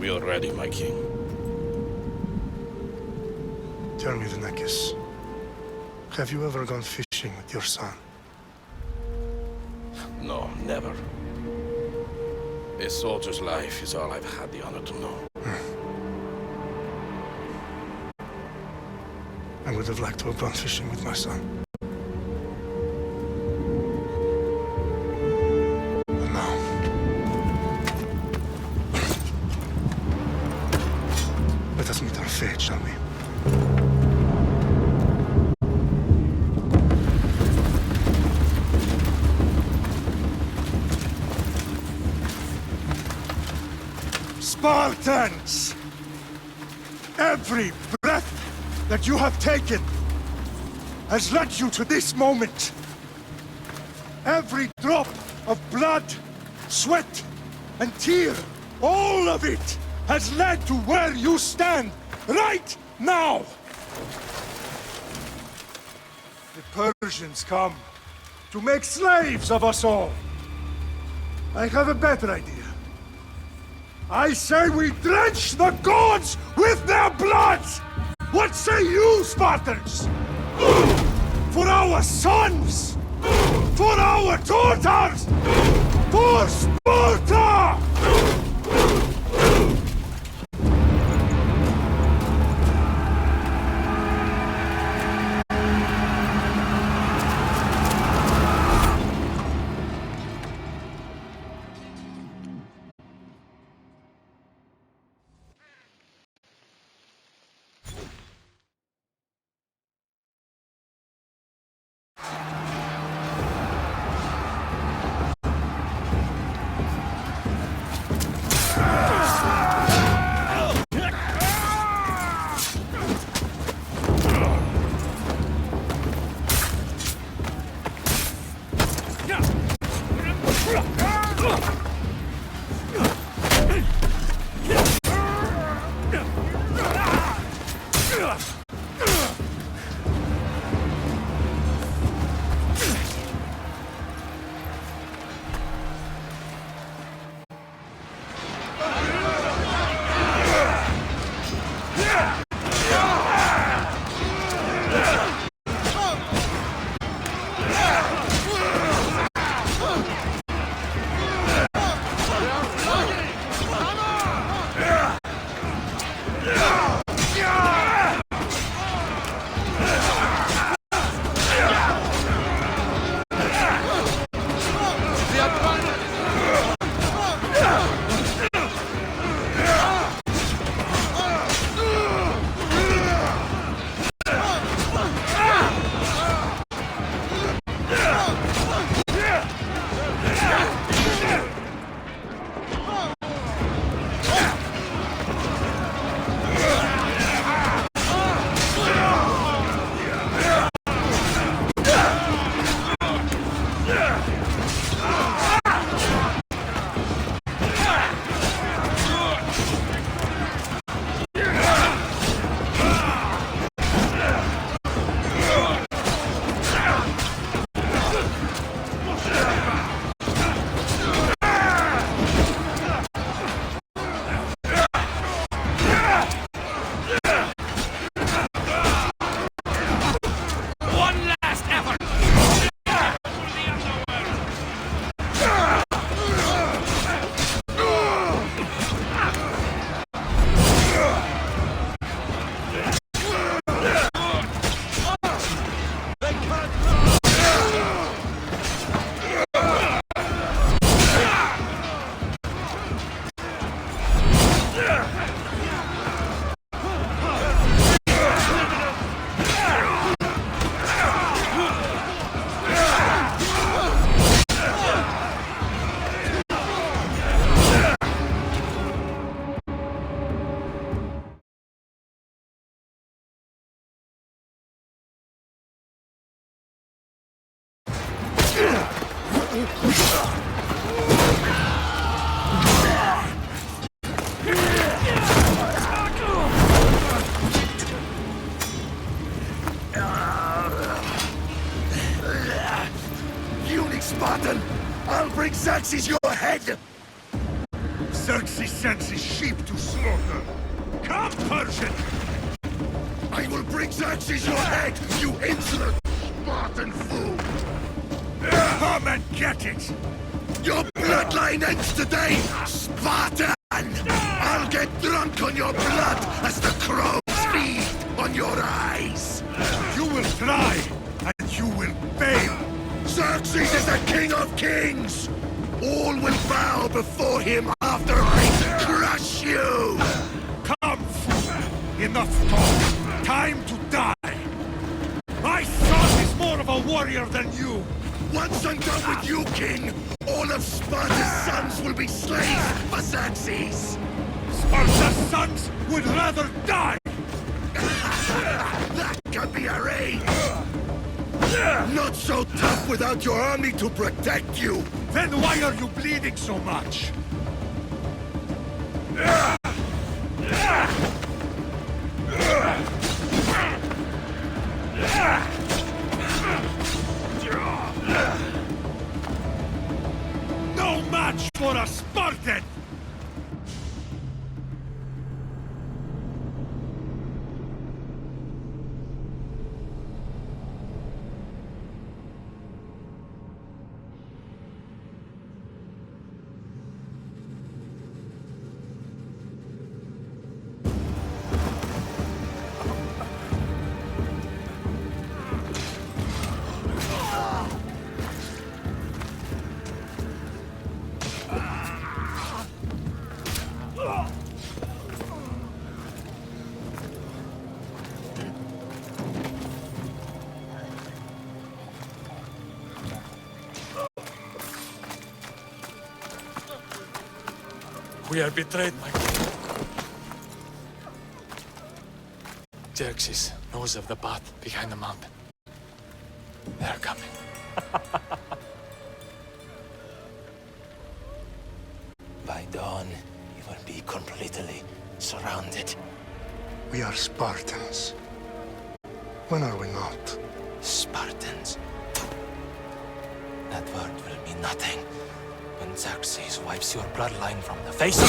We are ready, my king. Tell me, Vinekis, have you ever gone fishing with your son? No, never. A soldier's life is all I've had the honor to know. I would have liked to have gone fishing with my son. But now... let us meet our fate, shall we? Spartans! Every breath that you have taken has led you to this moment. Every drop of blood, sweat, and tear, all of it has led to where you stand right now. The Persians come to make slaves of us all. I have a better idea. I say we drench the gods with their blood! What say you, Spartans? For our sons! For our daughters! For Sparta! Spartan! I'll bring Xerxes your head! Xerxes sends his sheep to slaughter. Come, Persian! I will bring Xerxes your head, you insolent Spartan fool! Come and get it! Your bloodline ends today, Spartan! I'll get drunk on your blood as the crows feed on your eyes! You will try, and you will fail! Xerxes is the king of kings! All will bow before him after I crush you! Come, fool! Enough talk! Time to die! My son is more of a warrior than you! Once I'm done with you, king, all of Sparta's sons will be slaves for Xerxes! Sparta's sons would rather die! That can be arranged! Not so tough without your army to protect you! Then why are you bleeding so much? No match for a Spartan! We are betrayed, my king. Xerxes knows of the path behind the mountain. They're coming. By dawn, you will be completely surrounded. We are Spartans. When are we not? Spartans. That word will mean nothing when Xerxes wipes your bloodline from the face of...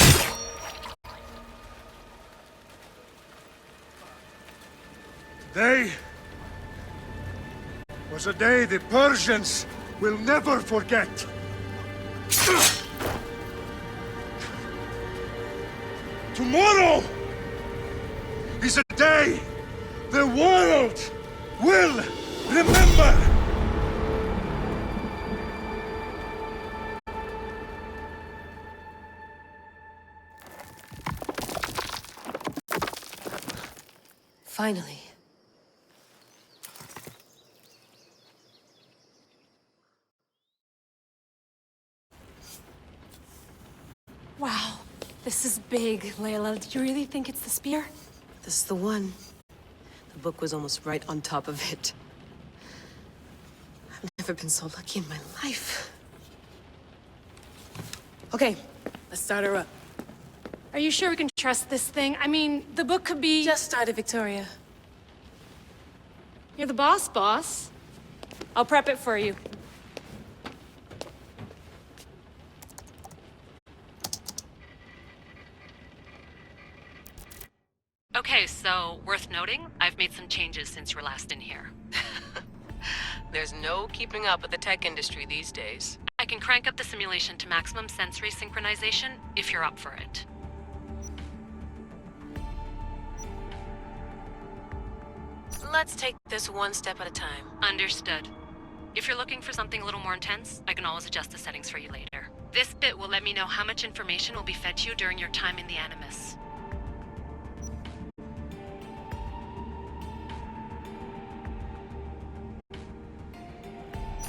Today was a day the Persians will never forget. Tomorrow is a day the world will remember. Finally. Wow, this is big, Layla. Did you really think it's the spear? This is the one. The book was almost right on top of it. I've never been so lucky in my life. Okay, let's start her up. Are you sure we can trust this thing? I mean, the book could be... Just started, Victoria. You're the boss. I'll prep it for you. Okay, so worth noting, I've made some changes since you were last in here. There's no keeping up with the tech industry these days. I can crank up the simulation to maximum sensory synchronization if you're up for it. Let's take this one step at a time. Understood. If you're looking for something a little more intense, I can always adjust the settings for you later. This bit will let me know how much information will be fed to you during your time in the Animus.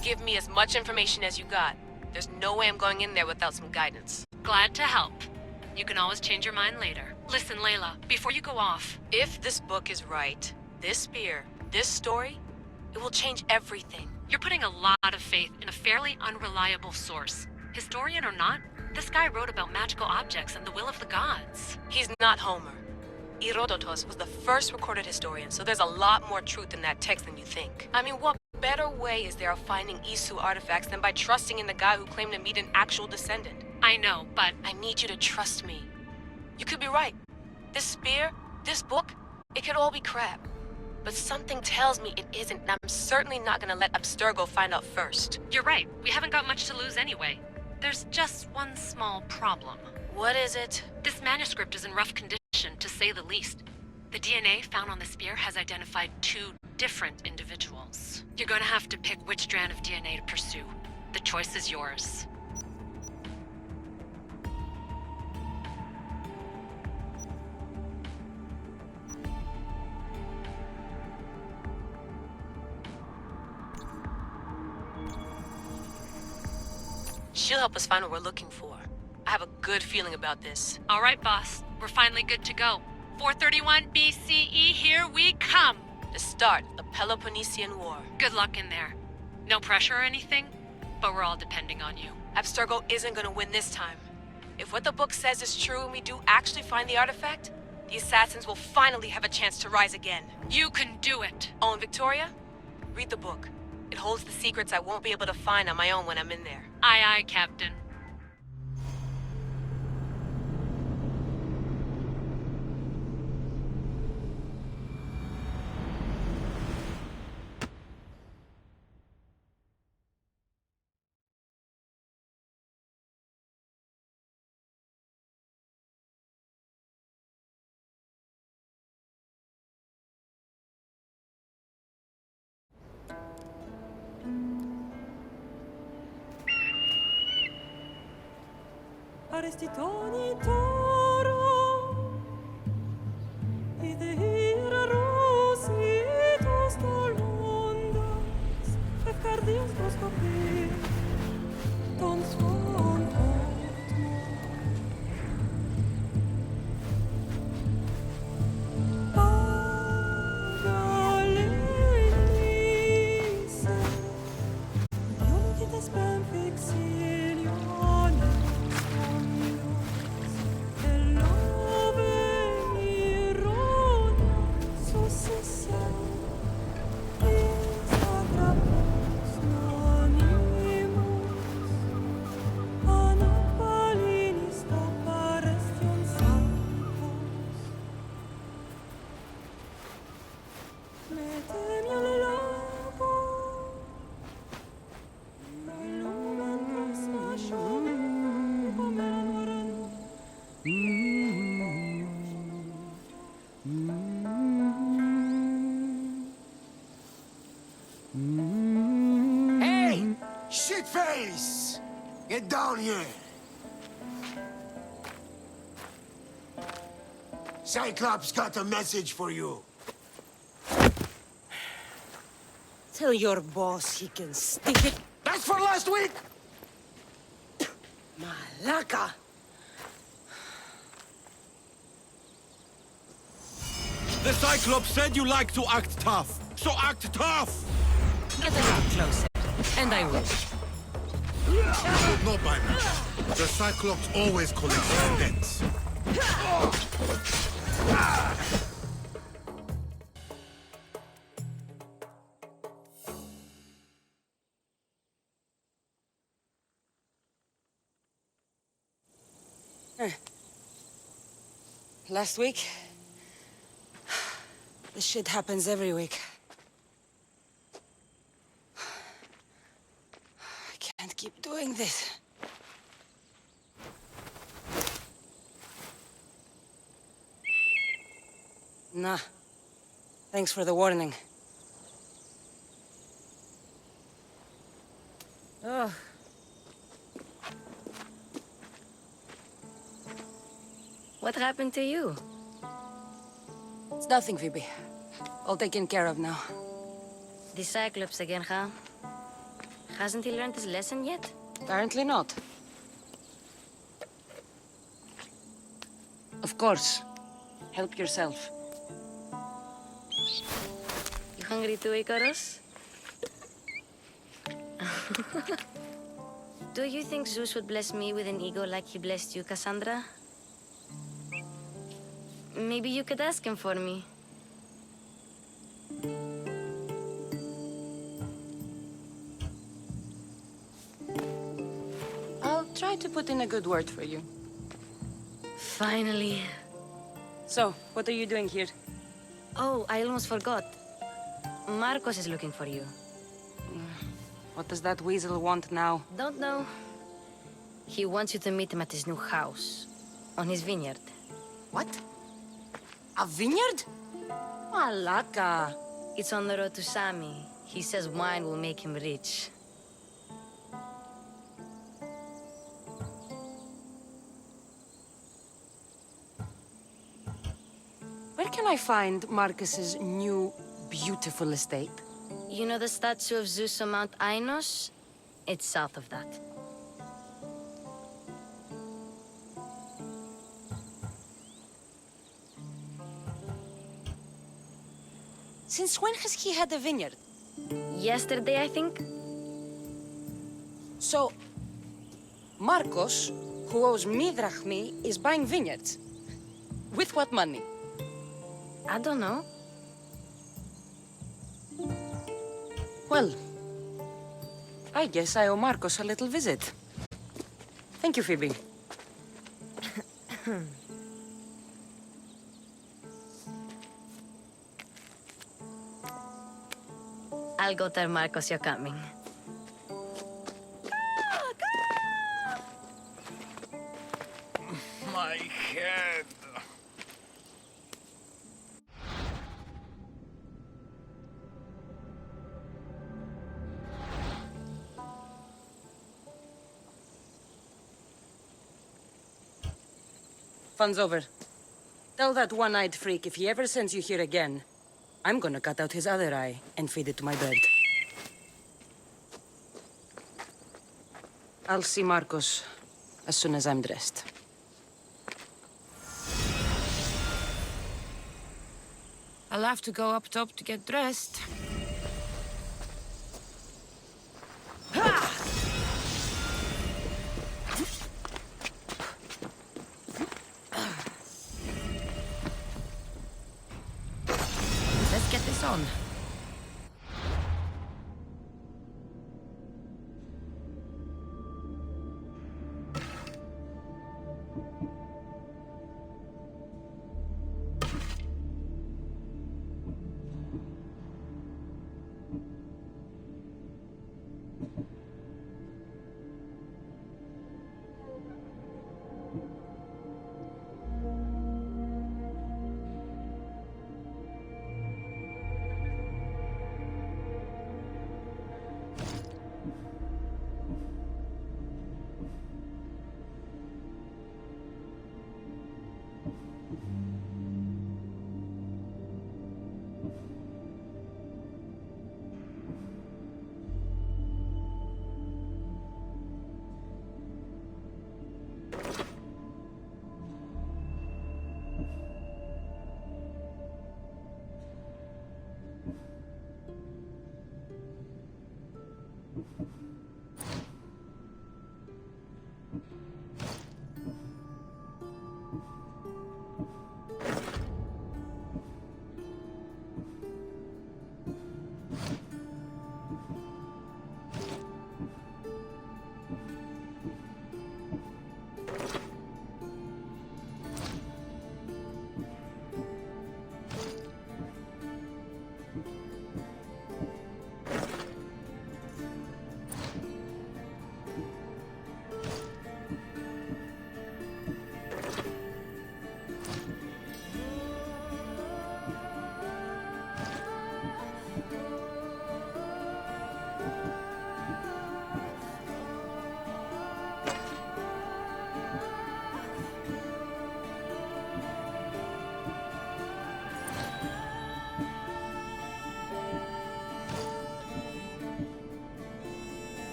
Give me as much information as you got. There's no way I'm going in there without some guidance. Glad to help. You can always change your mind later. Listen, Layla, before you go off... If this book is right, this spear, this story, it will change everything. You're putting a lot of faith in a fairly unreliable source. Historian or not, this guy wrote about magical objects and the will of the gods. He's not Homer. Herodotus was the first recorded historian, so there's a lot more truth in that text than you think. I mean, what better way is there of finding Isu artifacts than by trusting in the guy who claimed to meet an actual descendant? I know, but I need you to trust me. You could be right. This spear, this book, it could all be crap. But something tells me it isn't, and I'm certainly not gonna let Abstergo find out first. you're right. We haven't got much to lose anyway. There's just one small problem. What is it? This manuscript is in rough condition, to say the least. The DNA found on the spear has identified 2 different individuals. You're gonna have to pick which strand of DNA to pursue. The choice is yours. She'll help us find what we're looking for. I have a good feeling about this. All right, boss. We're finally good to go. 431 BCE, here we come! The start of the Peloponnesian War. Good luck in there. No pressure or anything, but we're all depending on you. Abstergo isn't gonna win this time. If what the book says is true and we do actually find the artifact, the assassins will finally have a chance to rise again. You can do it! Oh, and Victoria? Read the book. It holds the secrets I won't be able to find on my own when I'm in there. Aye, aye, Captain. Arrestitoni toro, idehira rositos dolondas, efcardias proskopir, ton svon potmo. Pagalenise, ionites ben fixiliones. Hey! Shitface! Get down here! Cyclops got a message for you. Tell your boss he can stick it. That's for last week! Malaka! The Cyclops said you like to act tough, so act tough! Get a little closer, and I will. Not by now. The Cyclops always collects his debts. Last week? This shit happens every week. I can't keep doing this. Nah. Thanks for the warning. Oh. What happened to you? It's nothing, Phoebe. All taken care of now. The Cyclops again, huh? Hasn't he learned his lesson yet? Apparently not. Of course. Help yourself. You hungry too, Icarus? Do you think Zeus would bless me with an ego like he blessed you, Cassandra? Maybe you could ask him for me. I'll try to put in a good word for you. Finally. So, what are you doing here? Oh, I almost forgot. Marcos is looking for you. What does that weasel want now? Don't know. He wants you to meet him at his new house. On his vineyard. What? A vineyard? Malaka. It's on the road to Sami. He says wine will make him rich. Where can I find Marcus's new, beautiful estate? You know the statue of Zeus on Mount Ainos? It's south of that. Since when has he had a vineyard? Yesterday, I think? So, Marcos, who owes me drachmi, is buying vineyards. With what money? I don't know. Well, I guess I owe Marcos a little visit. Thank you, Phoebe. I'll go tell Marcos you're coming. My head. Fun's over. Tell that one-eyed freak if he ever sends you here again, I'm gonna cut out his other eye and feed it to my bird. I'll see Marcos as soon as I'm dressed. I'll have to go up top to get dressed. Let's get this on.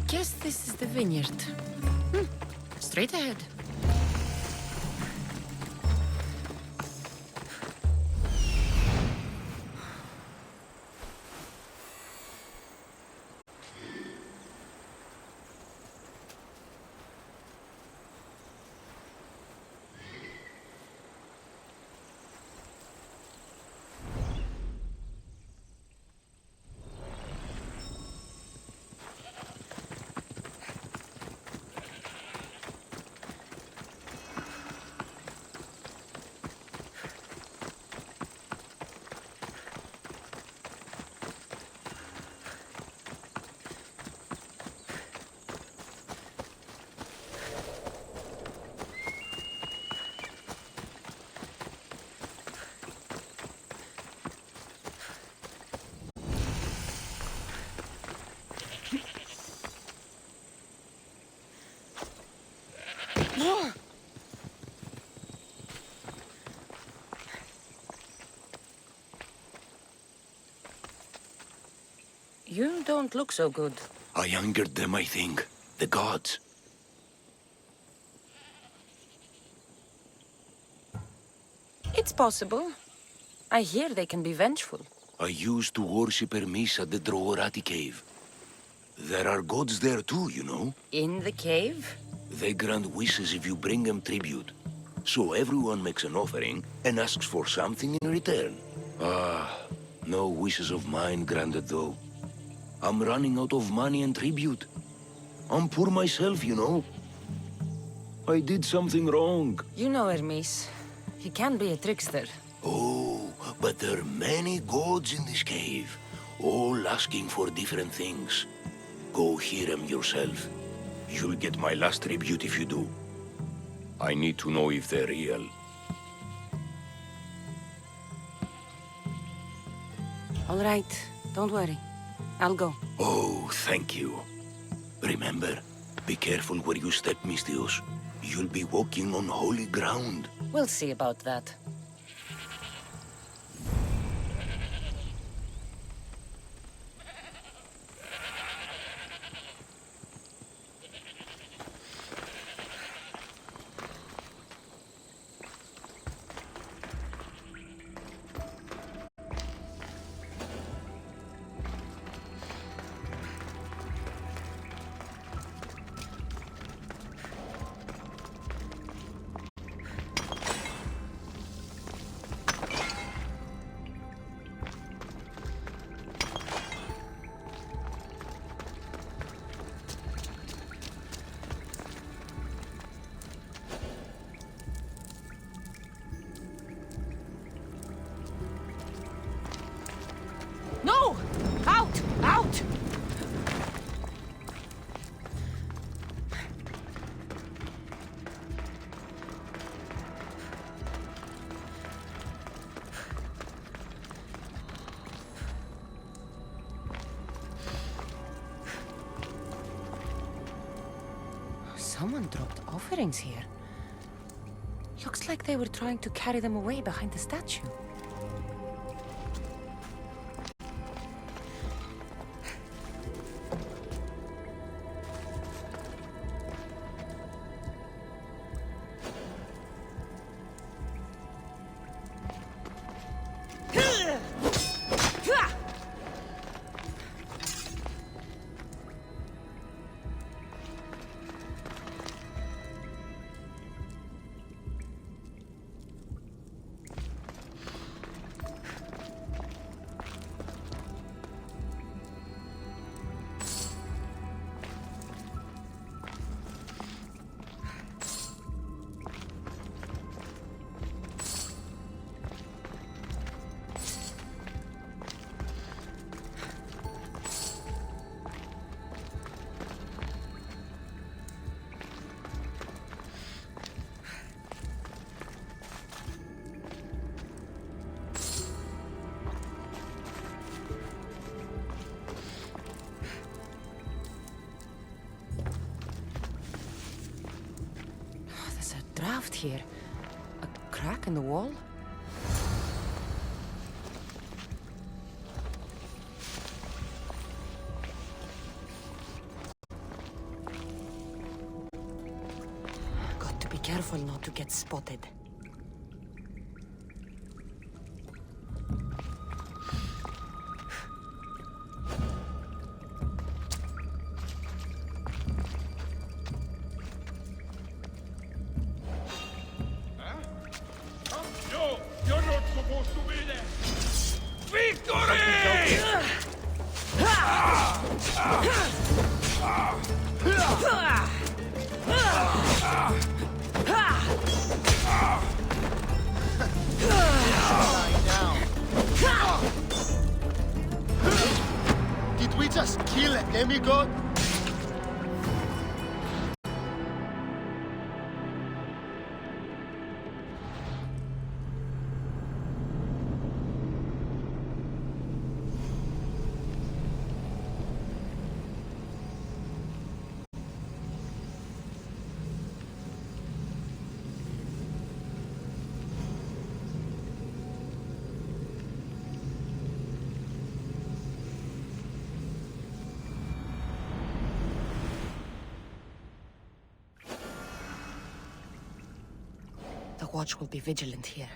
Guess this is the vineyard. Straight ahead. You don't look so good. I angered them, I think. The gods. It's possible. I hear they can be vengeful. I used to worship Hermes at the Droorati cave. There are gods there too, you know. In the cave? They grant wishes if you bring them tribute. So everyone makes an offering and asks for something in return. No wishes of mine granted though. I'm running out of money and tribute. I'm poor myself, you know. I did something wrong. You know Hermes. He can be a trickster. Oh, but there are many gods in this cave, all asking for different things. Go hear them yourself. You'll get my last tribute if you do. I need to know if they're real. All right, don't worry. I'll go. Oh, thank you. Remember, be careful where you step, Misthios. You'll be walking on holy ground. We'll see about that. No! Out! Out! Someone dropped offerings here. Looks like they were trying to carry them away behind the statue. draft here. A crack in the wall? Got to be careful not to get spotted. No, you're not supposed to be there! Victory! Did we just kill a demigod? The watch will be vigilant here.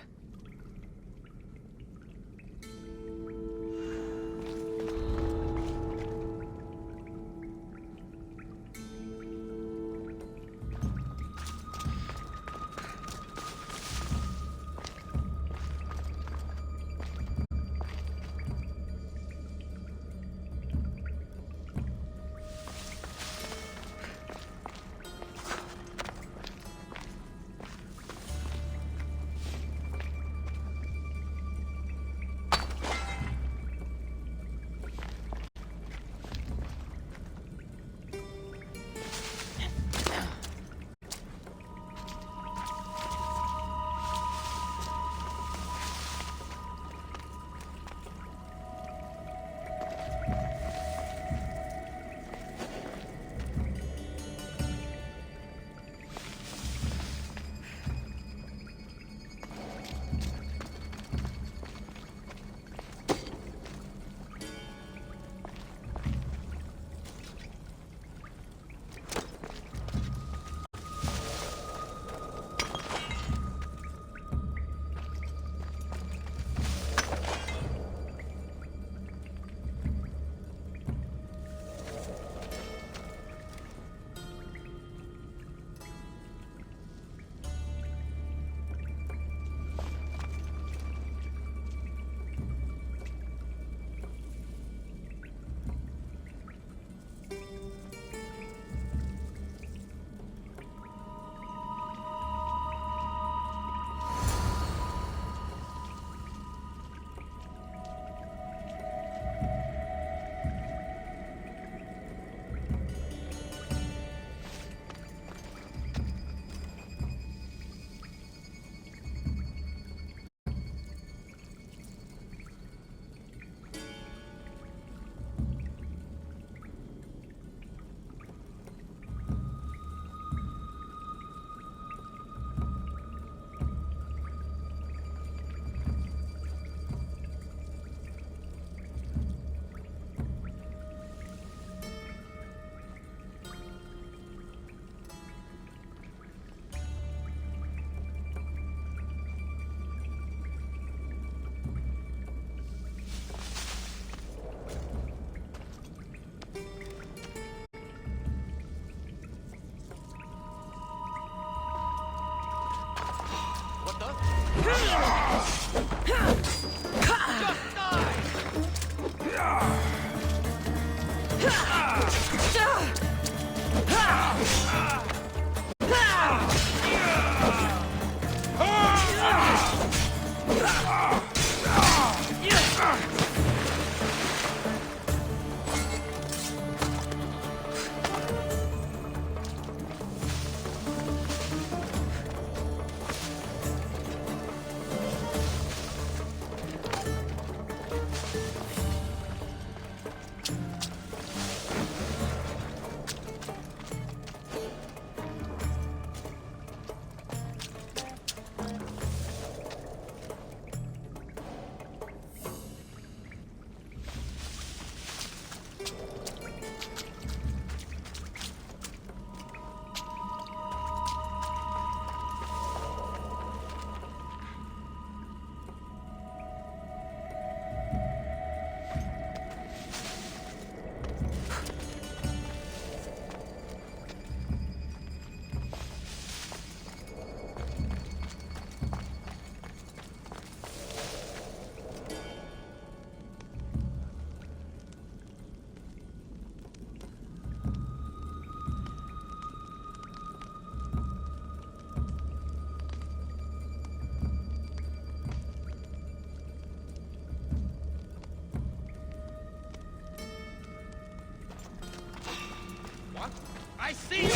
I see you!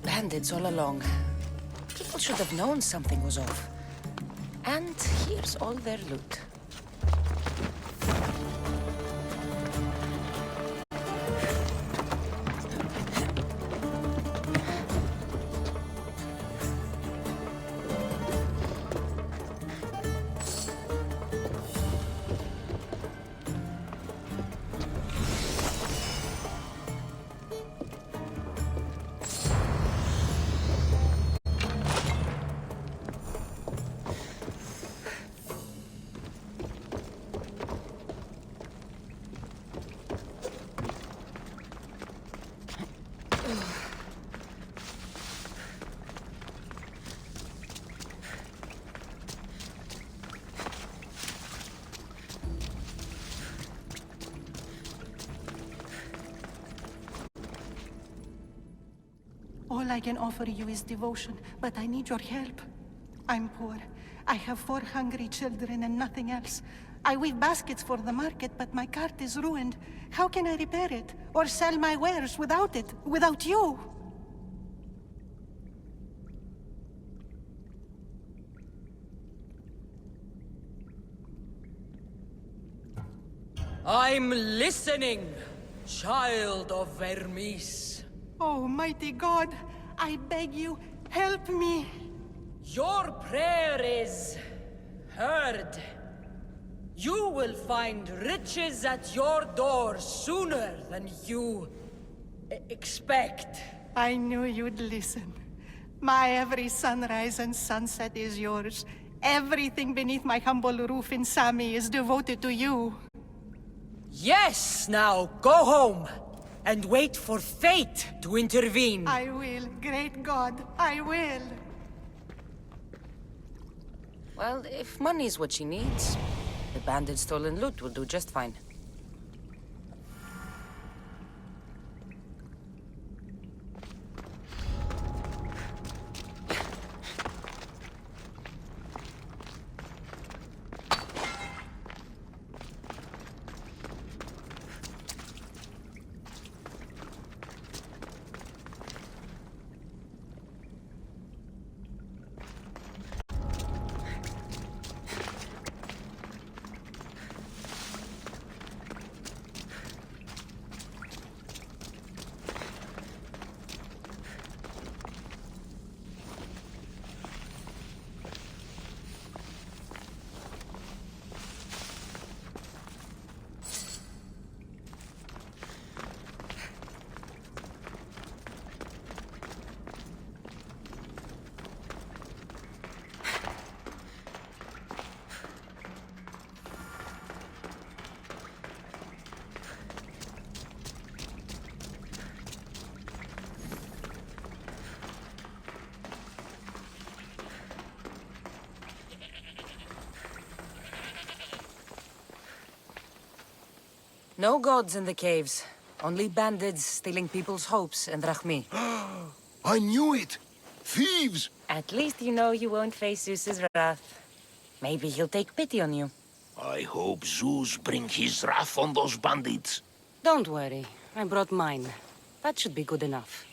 Bandits all along. People should have known something was off. And here's all their loot. All I can offer you is devotion, but I need your help. I'm poor. I have 4 hungry children and nothing else. I weave baskets for the market, but my cart is ruined. How can I repair it? Or sell my wares without it? Without you? I'm listening, child of Vermis. Oh, mighty God, I beg you, help me. Your prayer is heard. You will find riches at your door sooner than you expect. I knew you'd listen. My every sunrise and sunset is yours. Everything beneath my humble roof in Sami is devoted to you. Yes, now go home and wait for fate to intervene. I will, great God, I will. Well, if money's what she needs, the bandit stolen loot will do just fine. No gods in the caves. Only bandits stealing people's hopes and Rahmi. I knew it! Thieves! At least you know you won't face Zeus's wrath. Maybe he'll take pity on you. I hope Zeus brings his wrath on those bandits. Don't worry. I brought mine. That should be good enough.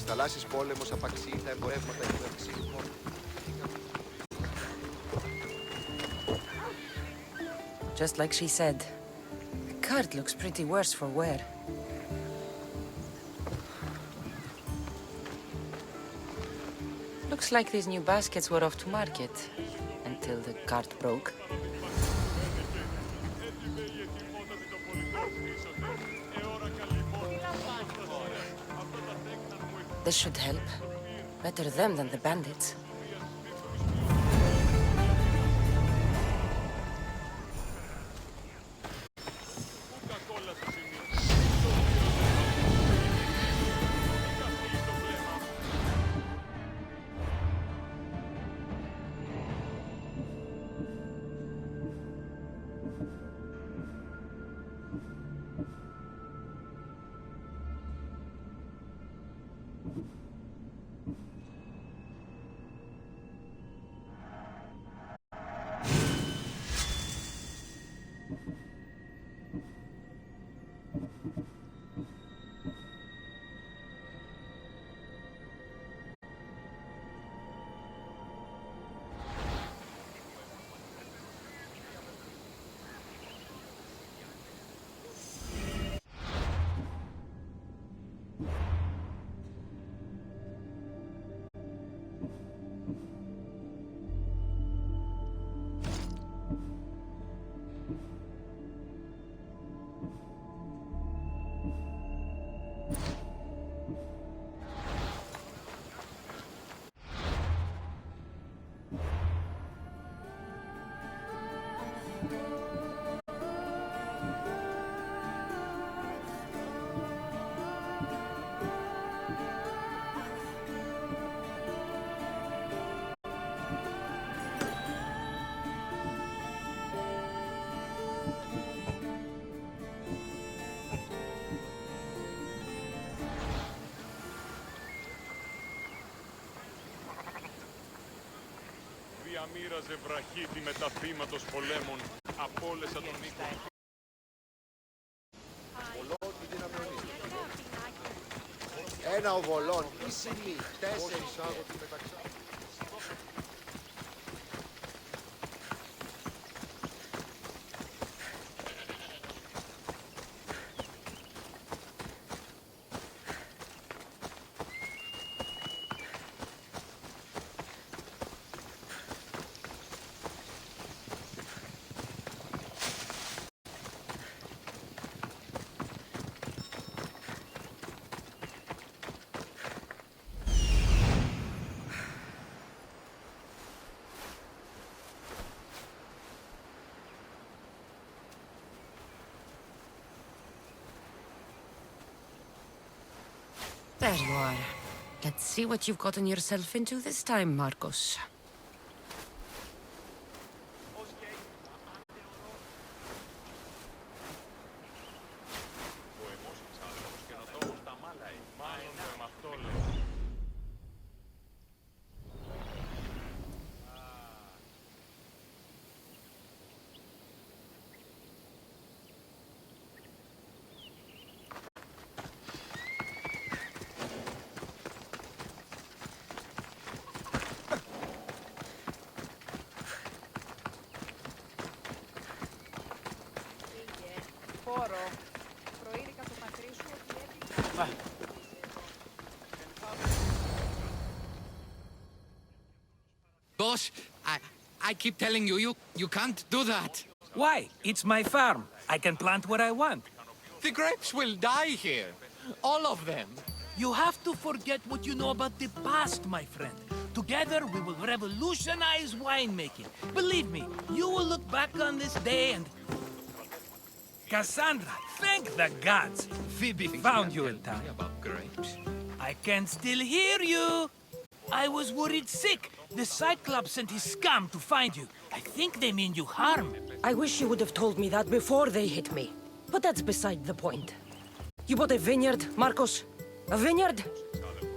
Θαλάσσης πόλεμος, απαξίοι, τα εμπορεύματα και το αξίωμα. Just like she said, the cart looks pretty worse for wear. Looks like these new baskets were off to market until the cart broke. This should help. Better them than the bandits. Διαμοίραζε βραχίτη με τα θύματος πολέμων από όλες τον οίκο. Ένα οβολόν, ίσημοι, 4 άγωτοι μεταξύ. There you are. Let's see what you've gotten yourself into this time, Marcos. Boss, I keep telling you, you can't do that. Why? It's my farm. I can plant what I want. The grapes will die here. All of them. You have to forget what you know about the past, my friend. Together, we will revolutionize winemaking. Believe me, you will look back on this day and... Cassandra, thank the gods! Phoebe found you in time. About grapes. I can still hear you! I was worried sick. The Cyclops sent his scum to find you. I think they mean you harm. I wish you would have told me that before they hit me. But that's beside the point. You bought a vineyard, Marcos? A vineyard?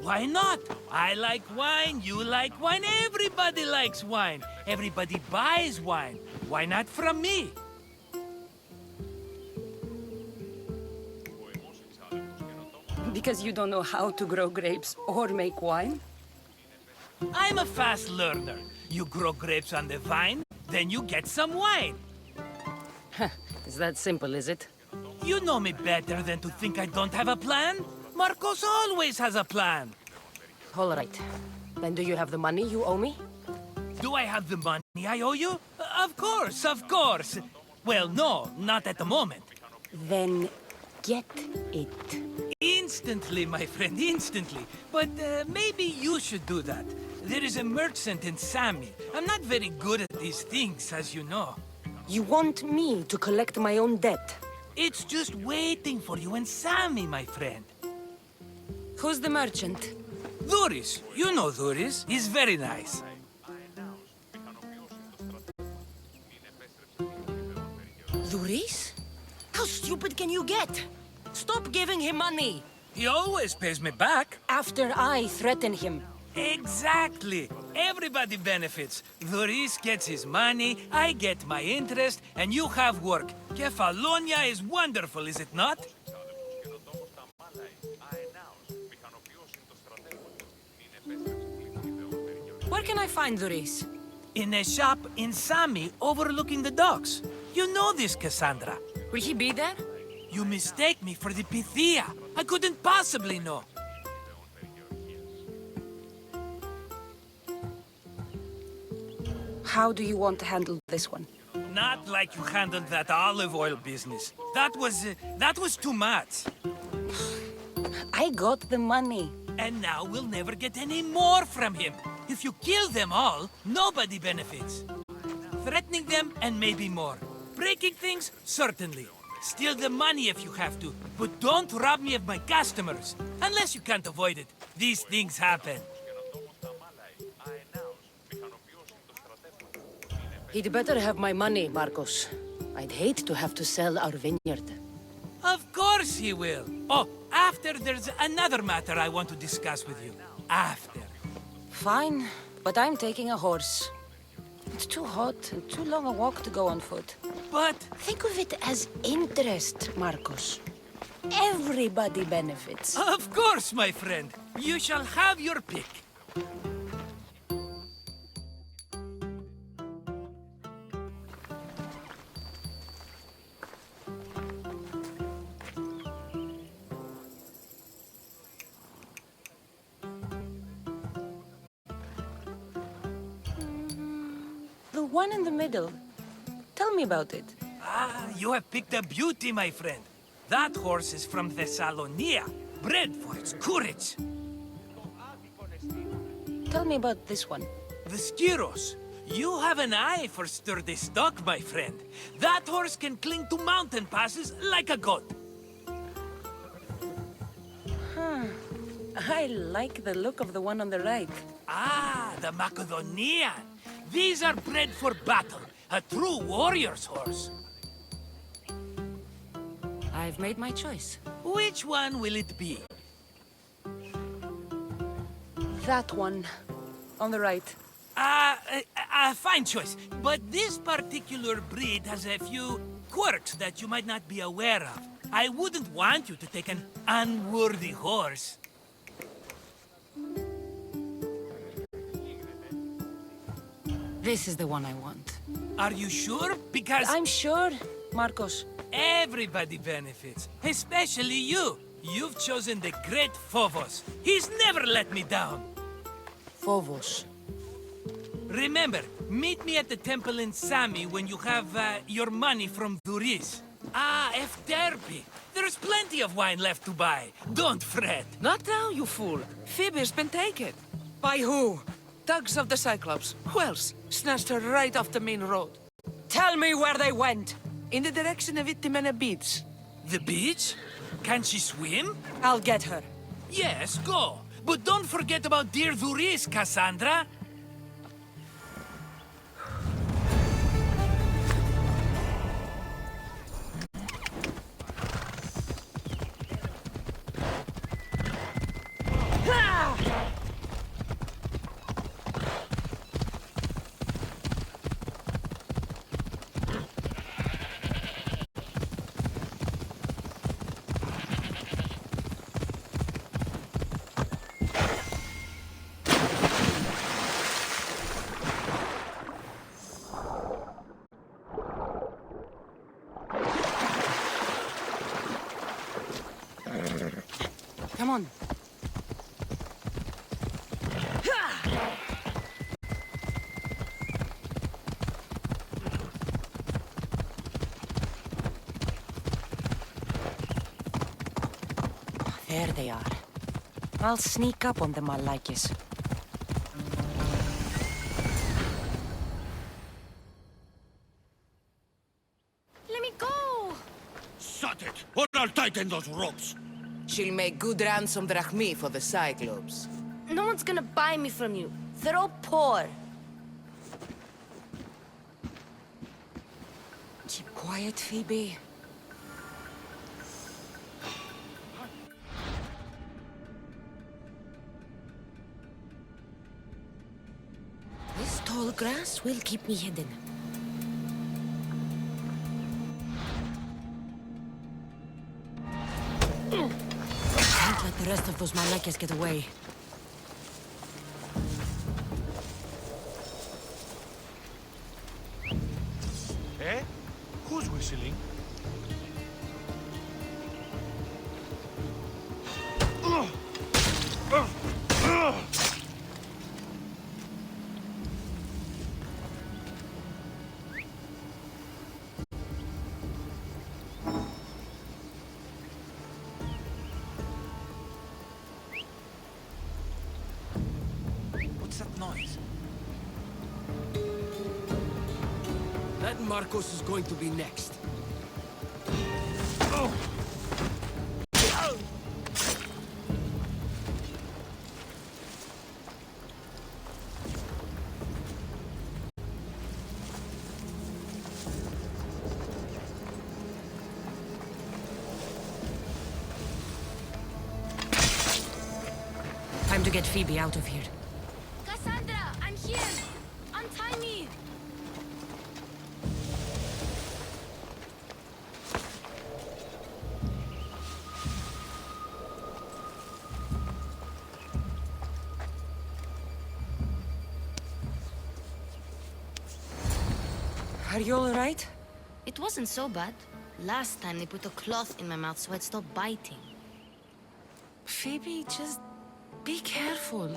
Why not? I like wine, you like wine, everybody likes wine. Everybody buys wine. Why not from me? Because you don't know how to grow grapes or make wine? I'm a fast learner. You grow grapes on the vine, then you get some wine. Is that simple, is it? You know me better than to think I don't have a plan. Marcos always has a plan. All right. Then do you have the money you owe me? Do I have the money I owe you? Of course, of course. Well, no, not at the moment. Then get it. Instantly, my friend, instantly. But maybe you should do that. There is a merchant in Sami. I'm not very good at these things, as you know. You want me to collect my own debt? It's just waiting for you in Sami, my friend. Who's the merchant? Duris. You know Duris. He's very nice. Duris? How stupid can you get? Stop giving him money! He always pays me back. After I threaten him. Exactly. Everybody benefits. Duris gets his money, I get my interest, and you have work. Kefalonia is wonderful, is it not? Where can I find Duris? In a shop in Sami overlooking the docks. You know this, Cassandra. Will he be there? You mistake me for the Pythia. I couldn't possibly know. How do you want to handle this one? Not like you handled that olive oil business. That was too much. I got the money. And now we'll never get any more from him. If you kill them all, nobody benefits. Threatening them, and maybe more. Breaking things, certainly. Steal the money if you have to, but don't rob me of my customers. Unless you can't avoid it. These things happen. He'd better have my money, Marcos. I'd hate to have to sell our vineyard. Of course he will. Oh, after there's another matter I want to discuss with you. After. Fine, but I'm taking a horse. It's too hot and too long a walk to go on foot. But... think of it as interest, Marcos. Everybody benefits. Of course, my friend. You shall have your pick. The one in the middle. Tell me about it. Ah, you have picked a beauty, my friend. That horse is from Thessalonia, bred for its courage. Tell me about this one. The Skiros. You have an eye for sturdy stock, my friend. That horse can cling to mountain passes like a goat. I like the look of the one on the right. Ah, the Macedonian. These are bred for battle. A true warrior's horse. I've made my choice. Which one will it be? That one. On the right. Fine choice. But this particular breed has a few quirks that you might not be aware of. I wouldn't want you to take an unworthy horse. This is the one I want. Are you sure? Because... I'm sure, Marcos. Everybody benefits, especially you. You've chosen the great Phobos. He's never let me down. Phobos. Remember, meet me at the temple in Sami when you have your money from Duris. Ah, Efterpi. There's plenty of wine left to buy. Don't fret. Not now, you fool. Phoebe's been taken. By who? Thugs of the Cyclops. Who else? Snatched her right off the main road. Tell me where they went. In the direction of Itimena Beach. The beach? Can she swim? I'll get her. Yes, go. But don't forget about dear Duris, Cassandra. Come on. There they are. I'll sneak up on them, Malakis. Let me go! Shut it, or I'll tighten those ropes. She'll make good ransom drachmi for the Cyclops. No one's gonna buy me from you. They're all poor. Keep quiet, Phoebe. This tall grass will keep me hidden. Can't let the rest of those Malakis get away. Eh? Who's whistling? What's that noise? That Marcos is going to be next. Time to get Phoebe out of here. Cassandra, I'm here! Untie me! Are you all right? It wasn't so bad. Last time they put a cloth in my mouth so I'd stop biting. Phoebe, just be careful.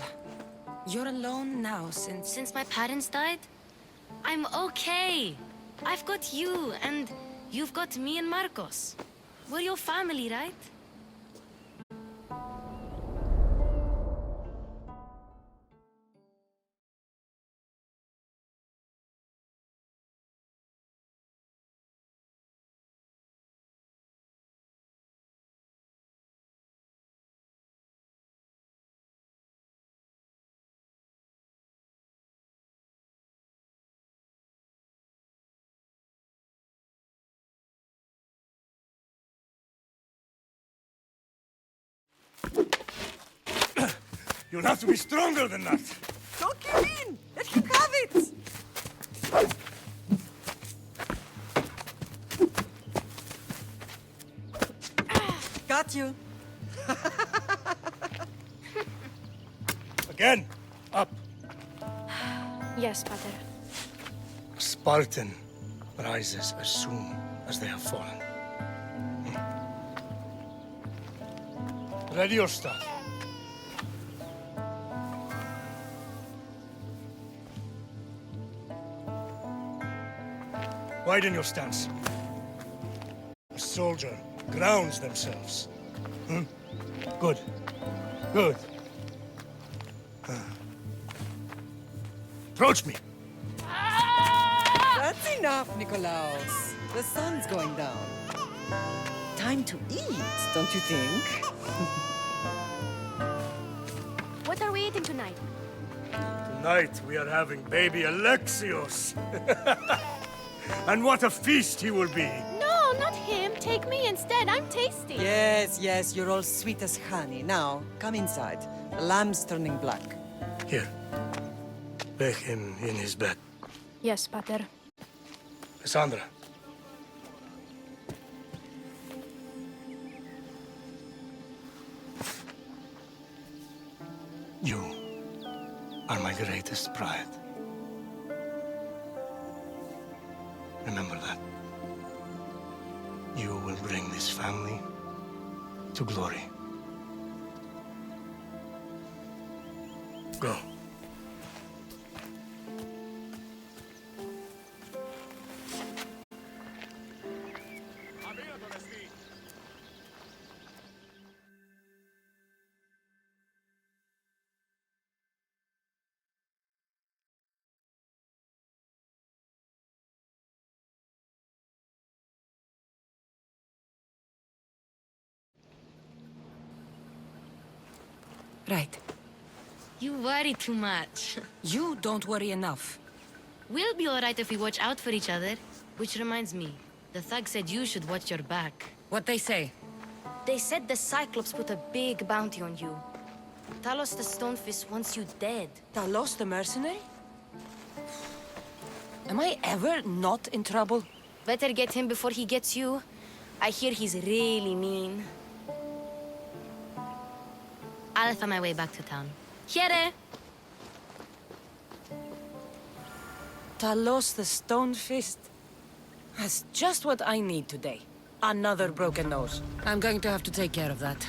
You're alone now since... Since my parents died? I'm okay. I've got you, and you've got me and Marcos. We're your family, right? You'll have to be stronger than that. Don't give in! Let him have it! Got you. Again, up. Yes, Pater. A Spartan rises as soon as they have fallen. Ready your staff. Widen your stance. A soldier grounds themselves. Good. Good. Approach me. That's enough, Nikolaos. The sun's going down. Time to eat, don't you think? What are we eating tonight? Tonight we are having baby Alexios. And what a feast he will be. No, not him. Take me instead. I'm tasty. Yes, yes, you're all sweet as honey. Now, come inside. The lamb's turning black. Here. Lay him in his bed. Yes, Pater. Cassandra. You are my greatest pride. Remember that. You will bring this family to glory. Go. Right. You worry too much. You don't worry enough. We'll be alright if we watch out for each other. Which reminds me, the thug said you should watch your back. What they say? They said the Cyclops put a big bounty on you. Talos the Stonefist wants you dead. Talos the mercenary? Am I ever not in trouble? Better get him before he gets you. I hear he's really mean. I'll find my way back to town. Here! Talos the Stonefist? That's just what I need today. Another broken nose. I'm going to have to take care of that.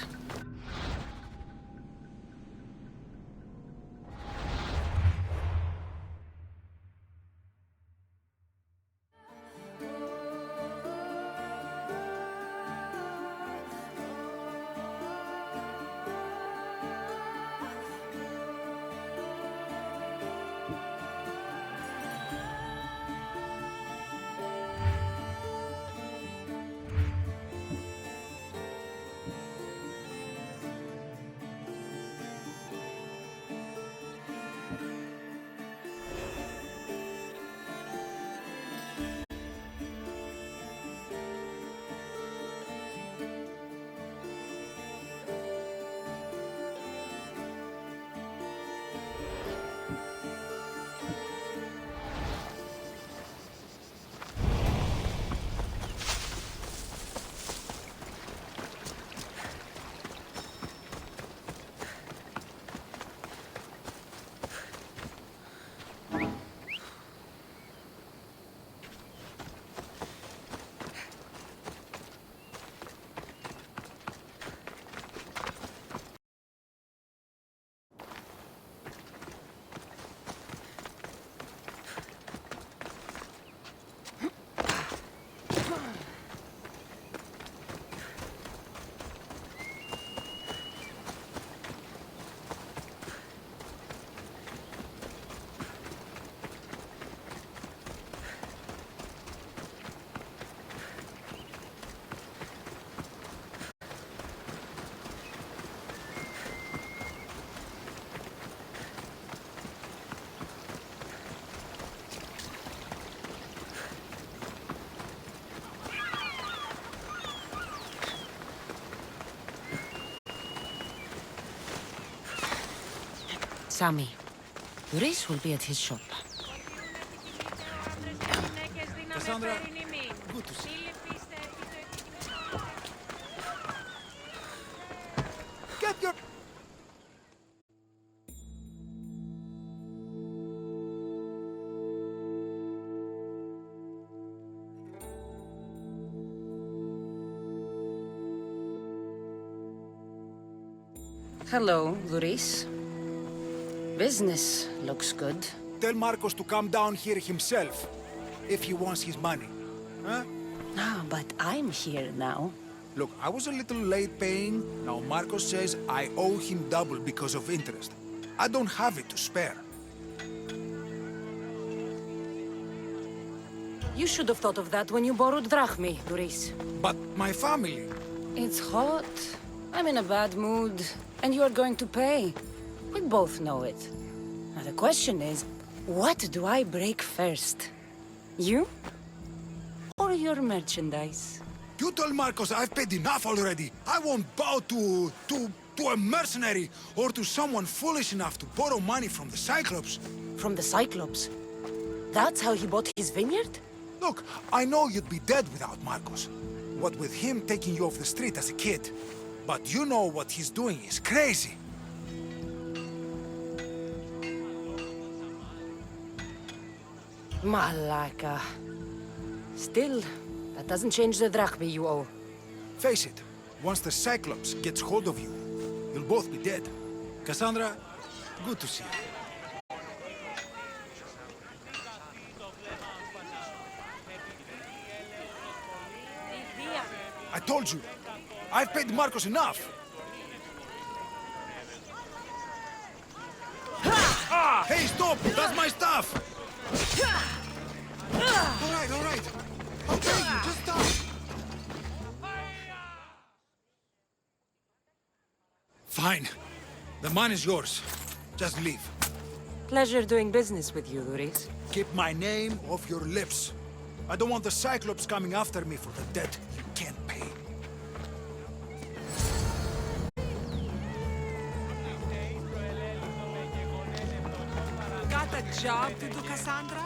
Sami. Luis will be at his shop. Cassandra, good to see you. Get your... Hello, Luis. Business looks good. Tell Marcos to come down here himself, if he wants his money. Huh? Ah, but I'm here now. Look, I was a little late paying. Now Marcos says I owe him double because of interest. I don't have it to spare. You should have thought of that when you borrowed drachmi, Luis. But my family... It's hot. I'm in a bad mood. And you are going to pay. We both know it. Now the question is, what do I break first? You? Or your merchandise? You told Marcos I've paid enough already. I won't bow to a mercenary or to someone foolish enough to borrow money from the Cyclops. From the Cyclops? That's how he bought his vineyard? Look, I know you'd be dead without Marcos. What with him taking you off the street as a kid. But you know what he's doing is crazy. Malaka. Still, that doesn't change the drachmi you owe. Face it, once the Cyclops gets hold of you, you'll both be dead. Cassandra, Good to see you. I told you, I've paid Marcos enough. Hey, stop! That's my stuff! All right. I'll pay you, just stop. Fine. The mine is yours. Just leave. Pleasure doing business with you, Duris. Keep my name off your lips. I don't want the Cyclops coming after me for the debt you can't pay. Got a job to do, Cassandra?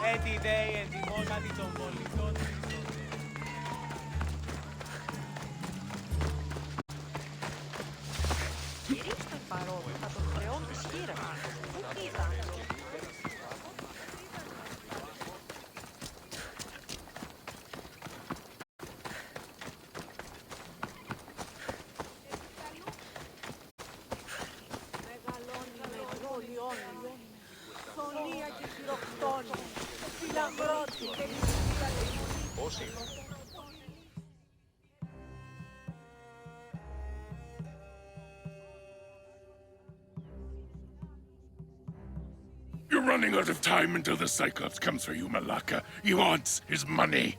You're running out of time until the Cyclops comes for you, Malaka. He wants his money.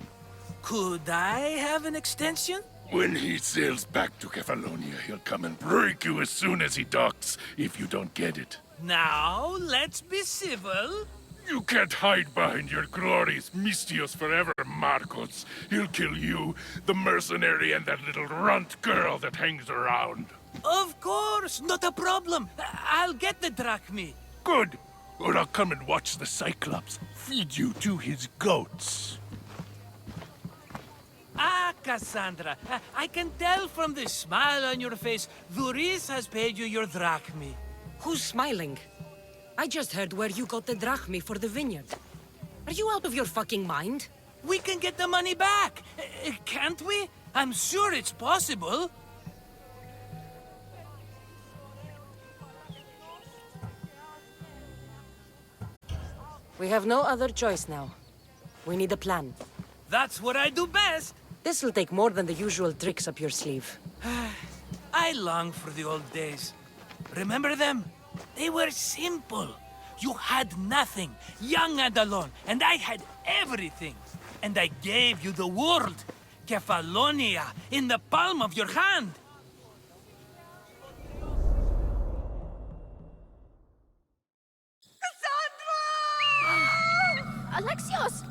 Could I have an extension? When he sails back to Kefalonia, he'll come and break you as soon as he docks, if you don't get it. Now, let's be civil. You can't hide behind your glories, Mistios forever, Marcos. He'll kill you, the mercenary, and that little runt girl that hangs around. Of course, not a problem. I'll get the drachmi. Good. Or I'll come and watch the Cyclops feed you to his goats. Ah, Cassandra, I can tell from the smile on your face, Duris has paid you your drachmi. Who's smiling? I just heard where you got the drachmi for the vineyard. Are you out of your fucking mind? We can get the money back, can't we? I'm sure it's possible. We have no other choice now. We need a plan. That's what I do best. This will take more than the usual tricks up your sleeve. I long for the old days. Remember them? They were simple. You had nothing, young and alone, and I had everything. And I gave you the world, Kefalonia, in the palm of your hand. Alexios!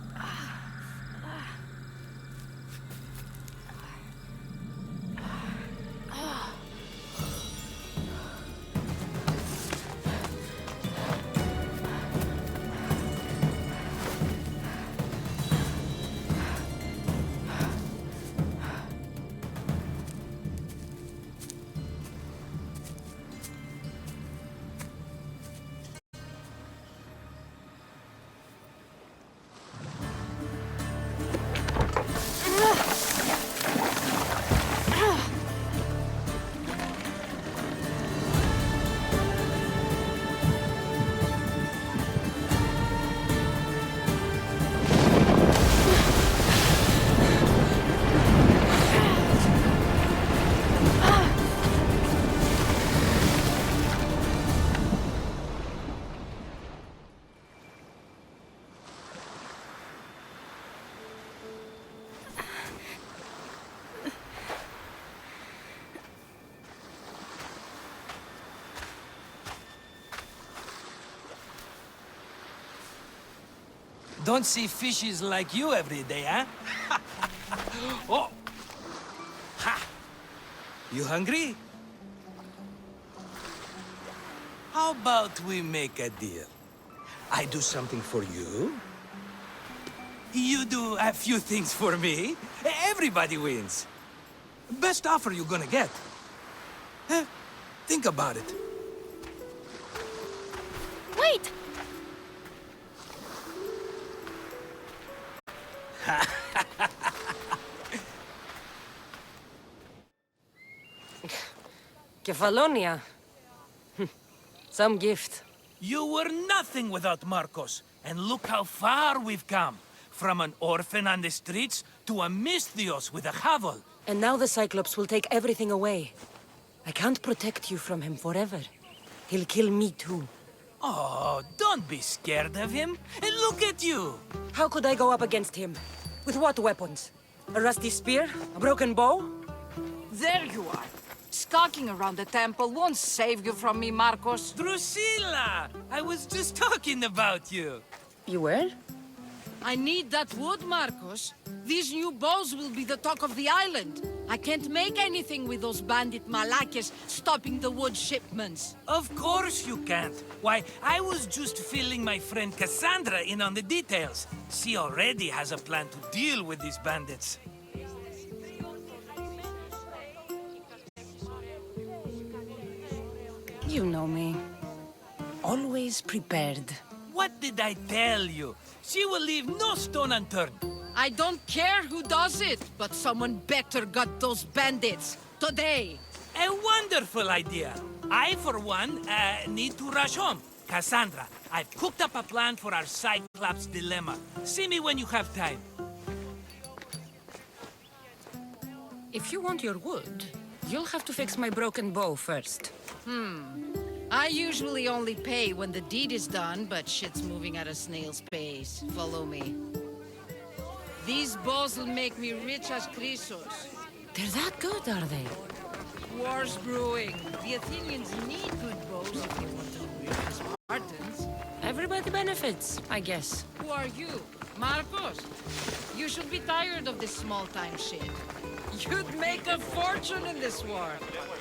Don't see fishes like you every day, huh? Oh! Ha! You hungry? How about we make a deal? I do something for you. You do a few things for me. Everybody wins. Best offer you're gonna get. Huh? Think about it. Wait! Kefalonia. Some gift. You were nothing without Marcos. And look how far we've come. From an orphan on the streets to a Misthios with a Havel. And now the Cyclops will take everything away. I can't protect you from him forever. He'll kill me too. Oh, don't be scared of him. And look at you. How could I go up against him? With what weapons? A rusty spear? A broken bow? There you are. Skulking around the temple won't save you from me, Marcos. Drusilla! I was just talking about you. You were? I need that wood, Marcos. These new bows will be the talk of the island. I can't make anything with those bandit malakes stopping the wood shipments. Of course you can't. Why, I was just filling my friend Cassandra in on the details. She already has a plan to deal with these bandits. You know me. Always prepared. What did I tell you? She will leave no stone unturned. I don't care who does it, but someone better got those bandits. Today. A wonderful idea. I, for one, need to rush home. Cassandra, I've cooked up a plan for our Cyclops dilemma. See me when you have time. If you want your wood, you'll have to fix my broken bow first. I usually only pay when the deed is done, but shit's moving at a snail's pace. Follow me. These bows will make me rich as Chrysos. They're that good, are they? War's brewing. The Athenians need good bows if they want to be rich as Spartans. Everybody benefits, I guess. Who are you? Marcos? You should be tired of this small-time shit. You'd make a fortune in this war.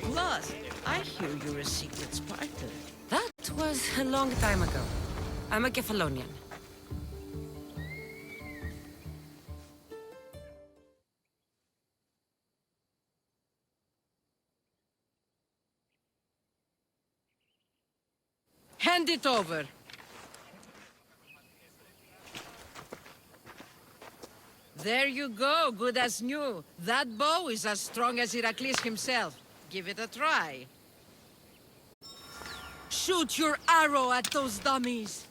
Plus, I hear you're a secret Spartan. That was a long time ago. I'm a Kephalonian. Hand it over. There you go, good as new. That bow is as strong as Heracles himself. Give it a try. Shoot your arrow at those dummies.